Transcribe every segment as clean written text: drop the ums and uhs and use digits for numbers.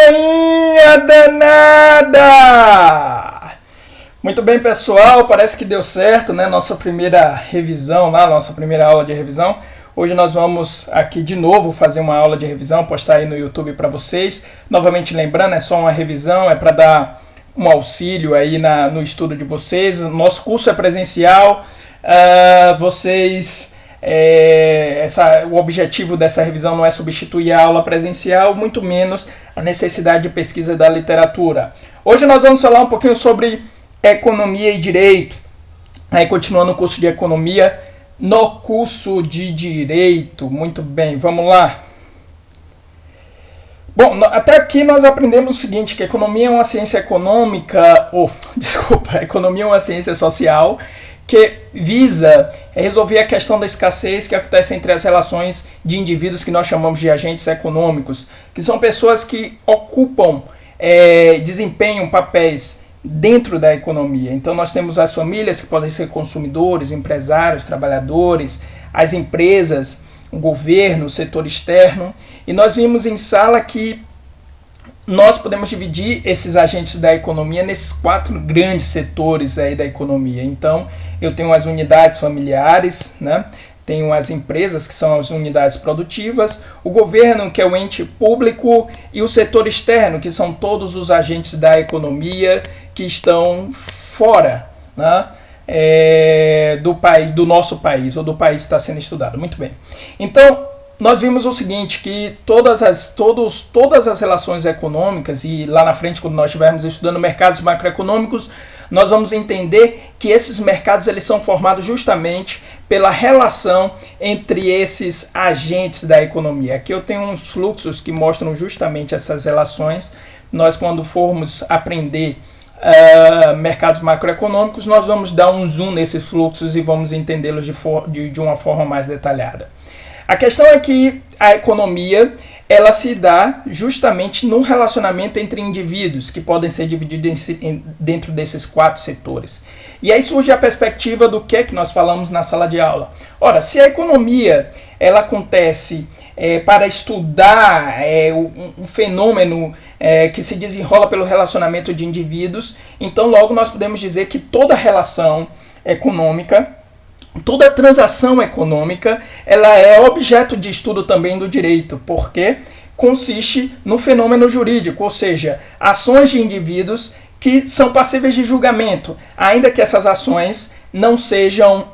joinha danada! Muito bem, pessoal, parece que deu certo, né? Nossa primeira revisão lá, nossa primeira aula de revisão. Hoje nós vamos aqui de novo fazer uma aula de revisão, postar aí no YouTube para vocês. Novamente lembrando, é só uma revisão, é para dar um auxílio aí no estudo de vocês. Nosso curso é presencial, o objetivo dessa revisão não é substituir a aula presencial, muito menos a necessidade de pesquisa da literatura. Hoje nós vamos falar um pouquinho sobre economia e direito, aí continuando o curso de economia no curso de direito. Muito bem, vamos lá. Bom, até aqui nós aprendemos o seguinte, que a economia é uma ciência econômica, a economia é uma ciência social que visa resolver a questão da escassez que acontece entre as relações de indivíduos que nós chamamos de agentes econômicos, que são pessoas que ocupam, desempenham papéis dentro da economia. Então nós temos as famílias que podem ser consumidores, empresários, trabalhadores, as empresas, o governo, o setor externo, e nós vimos em sala que nós podemos dividir esses agentes da economia nesses 4 grandes setores aí da economia. Então, eu tenho as unidades familiares, né? Tenho as empresas, que são as unidades produtivas, o governo, que é o ente público, e o setor externo, que são todos os agentes da economia que estão fora, né? Do nosso país, ou do país que está sendo estudado. Muito bem. Então, nós vimos o seguinte, que todas as relações econômicas, e lá na frente, quando nós estivermos estudando mercados macroeconômicos, nós vamos entender que esses mercados eles são formados justamente pela relação entre esses agentes da economia. Aqui eu tenho uns fluxos que mostram justamente essas relações. Nós, quando formos aprender mercados macroeconômicos, nós vamos dar um zoom nesses fluxos e vamos entendê-los de uma forma mais detalhada. A questão é que a economia ela se dá justamente num relacionamento entre indivíduos que podem ser divididos dentro desses 4 setores. E aí surge a perspectiva do que nós falamos na sala de aula. Ora, se a economia ela acontece para estudar um fenômeno que se desenrola pelo relacionamento de indivíduos, então logo nós podemos dizer que toda relação econômica, toda transação econômica, ela é objeto de estudo também do direito, porque consiste no fenômeno jurídico, ou seja, ações de indivíduos que são passíveis de julgamento, ainda que essas ações não sejam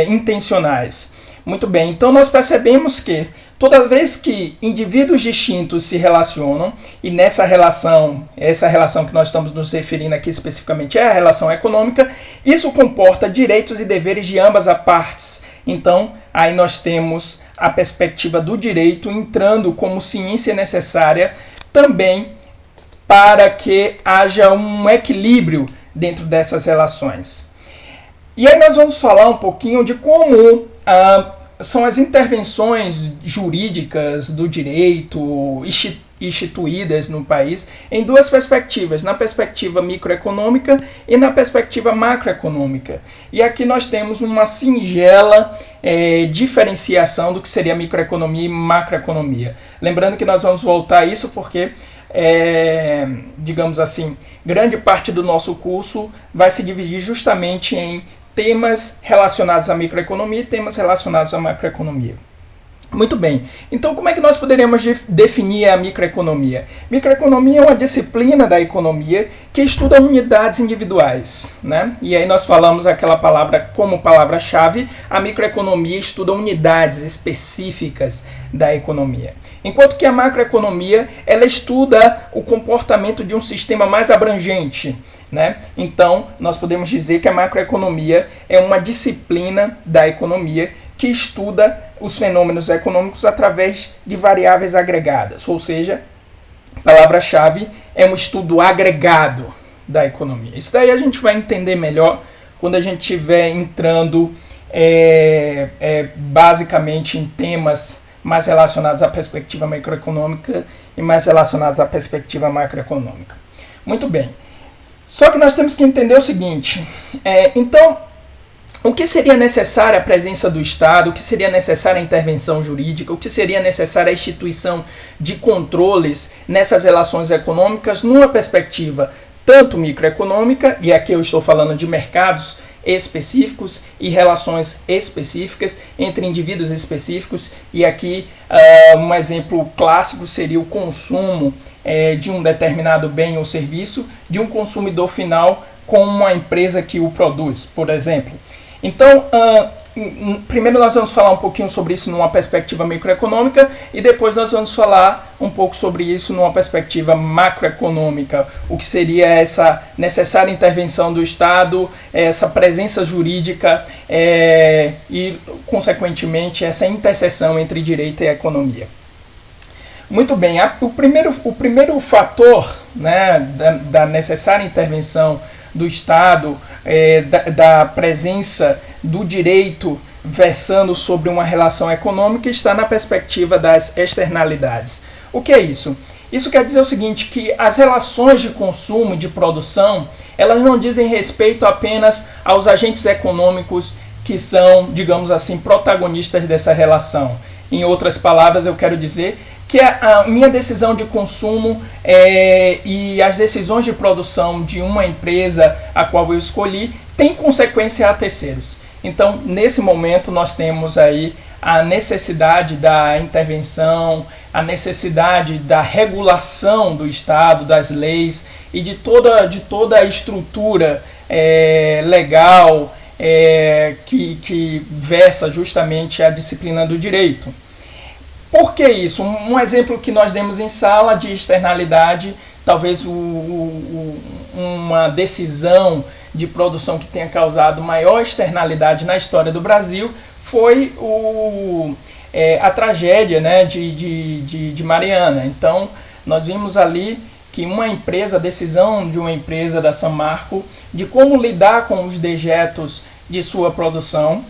intencionais. Muito bem, então nós percebemos que toda vez que indivíduos distintos se relacionam, e nessa relação, essa relação que nós estamos nos referindo aqui especificamente é a relação econômica, isso comporta direitos e deveres de ambas as partes. Então, aí nós temos a perspectiva do direito entrando como ciência necessária também para que haja um equilíbrio dentro dessas relações. E aí nós vamos falar um pouquinho de como são as intervenções jurídicas do direito instituídas no país em 2 perspectivas, na perspectiva microeconômica e na perspectiva macroeconômica. E aqui nós temos uma singela diferenciação do que seria microeconomia e macroeconomia. Lembrando que nós vamos voltar a isso porque, digamos assim, grande parte do nosso curso vai se dividir justamente em temas relacionados à microeconomia e temas relacionados à macroeconomia. Muito bem, então como é que nós poderíamos definir a microeconomia? Microeconomia é uma disciplina da economia que estuda unidades individuais, né? E aí nós falamos aquela palavra como palavra-chave, a microeconomia estuda unidades específicas da economia. Enquanto que a macroeconomia, ela estuda o comportamento de um sistema mais abrangente, né? Então, nós podemos dizer que a macroeconomia é uma disciplina da economia que estuda os fenômenos econômicos através de variáveis agregadas, ou seja, a palavra-chave é um estudo agregado da economia. Isso daí a gente vai entender melhor quando a gente estiver entrando basicamente em temas mais relacionados à perspectiva microeconômica e mais relacionados à perspectiva macroeconômica. Muito bem. Só que nós temos que entender o seguinte, então o que seria necessária a presença do Estado, o que seria necessária a intervenção jurídica, o que seria necessária a instituição de controles nessas relações econômicas numa perspectiva tanto microeconômica, e aqui eu estou falando de mercados específicos e relações específicas entre indivíduos específicos, e aqui um exemplo clássico seria o consumo de um determinado bem ou serviço de um consumidor final com uma empresa que o produz, por exemplo. Então, primeiro nós vamos falar um pouquinho sobre isso numa perspectiva microeconômica e depois nós vamos falar um pouco sobre isso numa perspectiva macroeconômica, o que seria essa necessária intervenção do Estado, essa presença jurídica e, consequentemente, essa interseção entre direito e economia. Muito bem, o primeiro fator, né, da necessária intervenção do Estado, da presença do direito versando sobre uma relação econômica está na perspectiva das externalidades. O que é isso? Isso quer dizer o seguinte, que as relações de consumo e de produção, elas não dizem respeito apenas aos agentes econômicos que são, digamos assim, protagonistas dessa relação. Em outras palavras, eu quero dizer que a minha decisão de consumo e as decisões de produção de uma empresa a qual eu escolhi tem consequência a terceiros. Então, nesse momento, nós temos aí a necessidade da intervenção, a necessidade da regulação do Estado, das leis e de toda a estrutura legal que versa justamente a disciplina do direito. Por que isso? Um exemplo que nós demos em sala de externalidade, talvez uma decisão de produção que tenha causado maior externalidade na história do Brasil foi a tragédia, né, de Mariana. Então, nós vimos ali que a decisão de uma empresa da Samarco de como lidar com os dejetos de sua produção,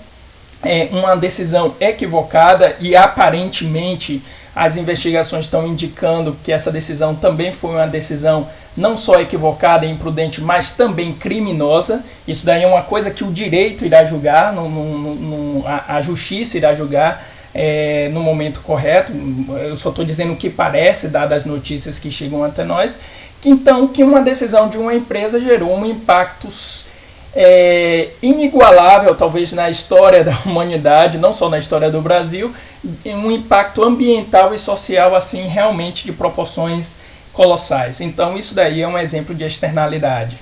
uma decisão equivocada e aparentemente as investigações estão indicando que essa decisão também foi uma decisão não só equivocada e imprudente, mas também criminosa. Isso daí é uma coisa que o direito irá julgar, a justiça irá julgar no momento correto. Eu só estou dizendo o que parece, dadas as notícias que chegam até nós. Então, que uma decisão de uma empresa gerou um impacto inigualável, talvez na história da humanidade, não só na história do Brasil, um impacto ambiental e social assim realmente de proporções colossais. Então isso daí é um exemplo de externalidade.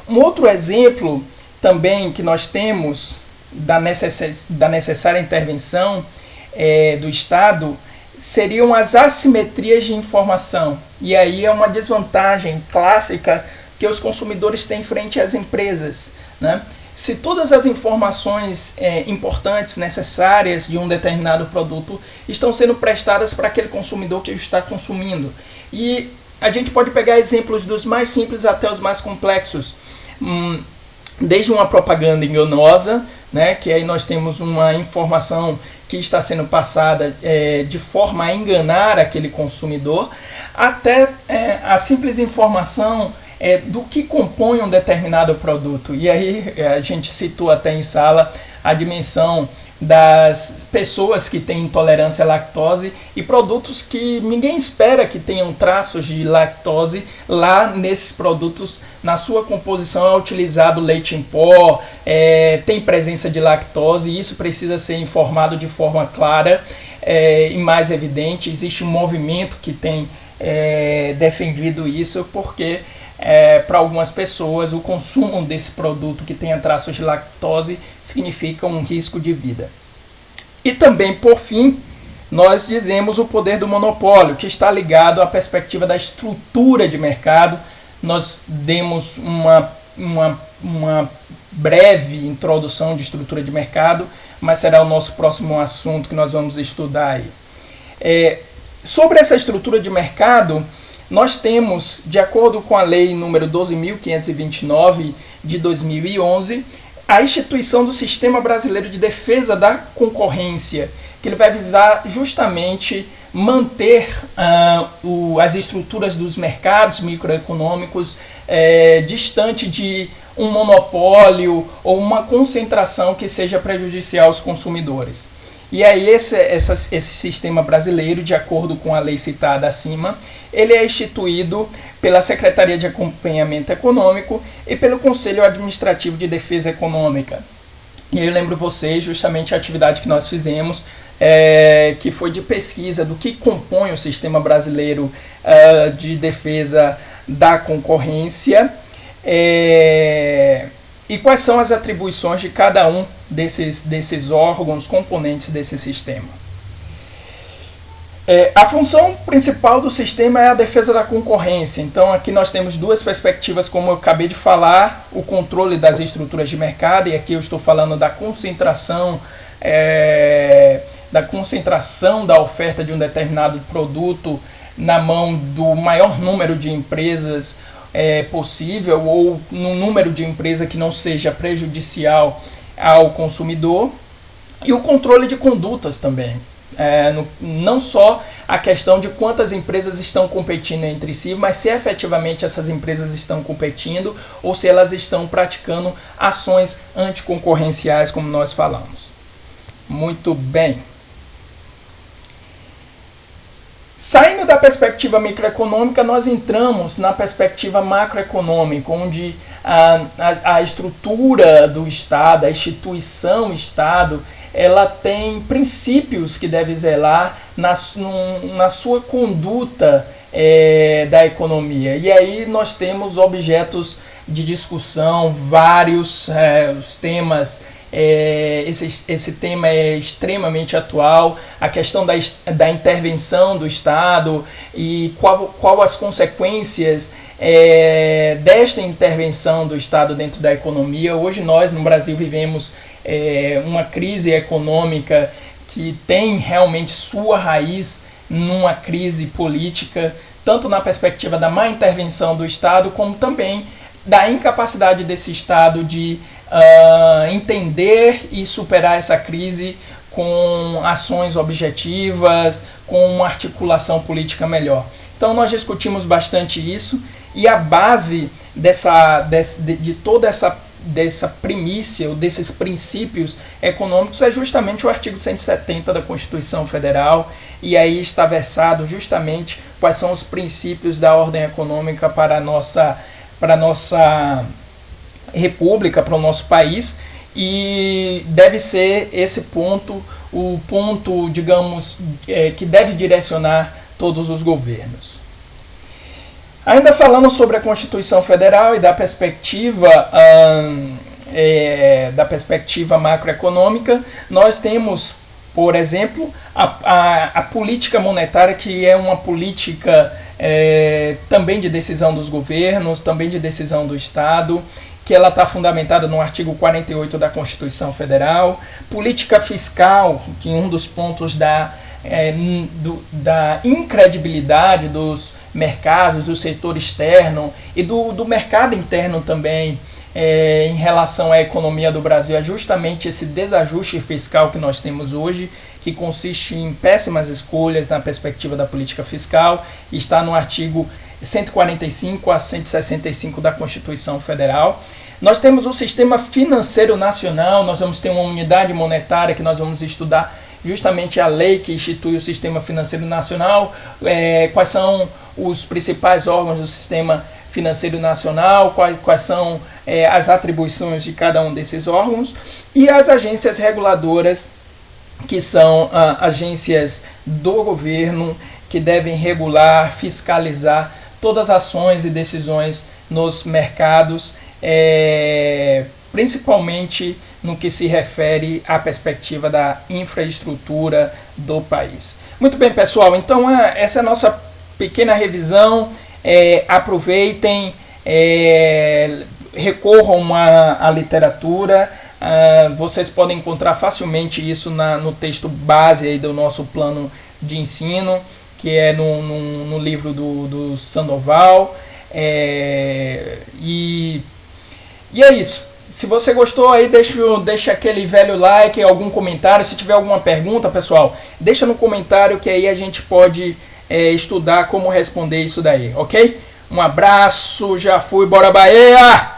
Um outro exemplo também que nós temos da necessária intervenção do Estado seriam as assimetrias de informação. E aí é uma desvantagem clássica que os consumidores têm frente às empresas, né? Se todas as informações importantes, necessárias de um determinado produto estão sendo prestadas para aquele consumidor que está consumindo. E a gente pode pegar exemplos dos mais simples até os mais complexos. Desde uma propaganda enganosa, né, que aí nós temos uma informação que está sendo passada de forma a enganar aquele consumidor, até a simples informação do que compõe um determinado produto. E aí a gente citou até em sala a dimensão das pessoas que têm intolerância à lactose e produtos que ninguém espera que tenham traços de lactose. Lá nesses produtos, na sua composição é utilizado leite em pó, tem presença de lactose, e isso precisa ser informado de forma clara e mais evidente. Existe um movimento que tem defendido isso, porque para algumas pessoas o consumo desse produto que tenha traços de lactose significa um risco de vida. E também, por fim, nós dizemos o poder do monopólio, que está ligado à perspectiva da estrutura de mercado. Nós demos uma breve introdução de estrutura de mercado, mas será o nosso próximo assunto que nós vamos estudar aí. Sobre essa estrutura de mercado, nós temos, de acordo com a lei número 12.529 de 2011, a instituição do Sistema Brasileiro de Defesa da Concorrência, que ele vai visar justamente manter as estruturas dos mercados microeconômicos distante de um monopólio ou uma concentração que seja prejudicial aos consumidores. E aí esse sistema brasileiro, de acordo com a lei citada acima, ele é instituído pela Secretaria de Acompanhamento Econômico e pelo Conselho Administrativo de Defesa Econômica. E eu lembro vocês justamente a atividade que nós fizemos, que foi de pesquisa do que compõe o sistema brasileiro de defesa da concorrência, e quais são as atribuições de cada um desses órgãos componentes desse sistema. A função principal do sistema é a defesa da concorrência. Então aqui nós temos duas perspectivas, como eu acabei de falar: o controle das estruturas de mercado, e aqui eu estou falando da concentração da oferta de um determinado produto na mão do maior número de empresas possível, ou num número de empresas que não seja prejudicial ao consumidor, e o controle de condutas também. Não só a questão de quantas empresas estão competindo entre si, mas se efetivamente essas empresas estão competindo ou se elas estão praticando ações anticoncorrenciais, como nós falamos. Muito bem. Saindo da perspectiva microeconômica, nós entramos na perspectiva macroeconômica, onde a estrutura do Estado, a instituição Estado, ela tem princípios que deve zelar na sua conduta da economia. E aí nós temos objetos de discussão, vários os temas. Esse tema é extremamente atual, a questão da intervenção do Estado e qual as consequências desta intervenção do Estado dentro da economia. Hoje nós no Brasil vivemos uma crise econômica que tem realmente sua raiz numa crise política, tanto na perspectiva da má intervenção do Estado, como também da incapacidade desse Estado de entender e superar essa crise com ações objetivas, com uma articulação política melhor. Então nós discutimos bastante isso, e a base de toda dessa primícia, ou desses princípios econômicos, é justamente o artigo 170 da Constituição Federal, e aí está versado justamente quais são os princípios da ordem econômica para a nossa república, para o nosso país, e deve ser esse ponto, o ponto, digamos, que deve direcionar todos os governos. Ainda falando sobre a Constituição Federal e da perspectiva macroeconômica, nós temos, por exemplo, a política monetária, que é uma política também de decisão dos governos, também de decisão do Estado, que ela está fundamentada no artigo 48 da Constituição Federal. Política fiscal, que um dos pontos da incredibilidade dos mercados, do setor externo e do mercado interno também, em relação à economia do Brasil, é justamente esse desajuste fiscal que nós temos hoje, que consiste em péssimas escolhas na perspectiva da política fiscal, e está no artigo 145 a 165 da Constituição Federal. Nós temos o sistema financeiro nacional, nós vamos ter uma unidade monetária que nós vamos estudar justamente a lei que institui o sistema financeiro nacional, quais são os principais órgãos do sistema financeiro nacional, quais são as atribuições de cada um desses órgãos, e as agências reguladoras, que são agências do governo que devem regular, fiscalizar todas as ações e decisões nos mercados, principalmente no que se refere à perspectiva da infraestrutura do país. Muito bem, pessoal, então essa é a nossa pequena revisão. Aproveitem, recorram à literatura. Vocês podem encontrar facilmente isso no texto base aí do nosso plano de ensino, que é no livro do Sandoval. E é isso. Se você gostou, aí deixa aquele velho like, algum comentário. Se tiver alguma pergunta, pessoal, deixa no comentário, que aí a gente pode estudar como responder isso daí, ok? Um abraço, já fui, bora Bahia!